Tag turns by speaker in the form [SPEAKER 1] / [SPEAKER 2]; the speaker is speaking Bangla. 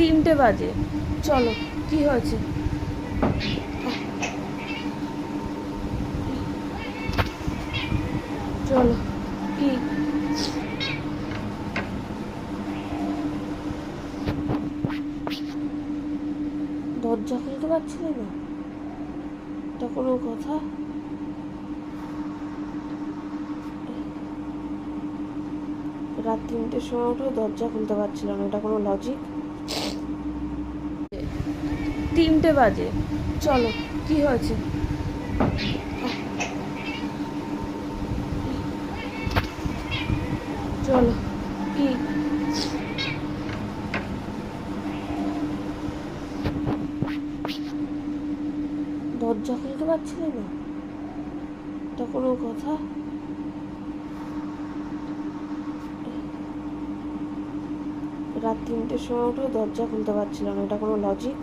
[SPEAKER 1] 3টে বাজে, চলো। কি হয়েছে? চলো। কি? দরজা খুলতে পারছিলে না? এটা কোনো কথা? রাত 3টের সময় উঠে দরজা খুলতে পারছিল না, এটা কোনো লজিক? 3টে বাজে, চলো। কি হয়েছে? চলো। কি? দরজা খুলতে পারছিলে না? এটা কোনো কথা? রাত 3টের সময় উঠে দরজা খুলতে পারছিল না, এটা কোনো লজিক?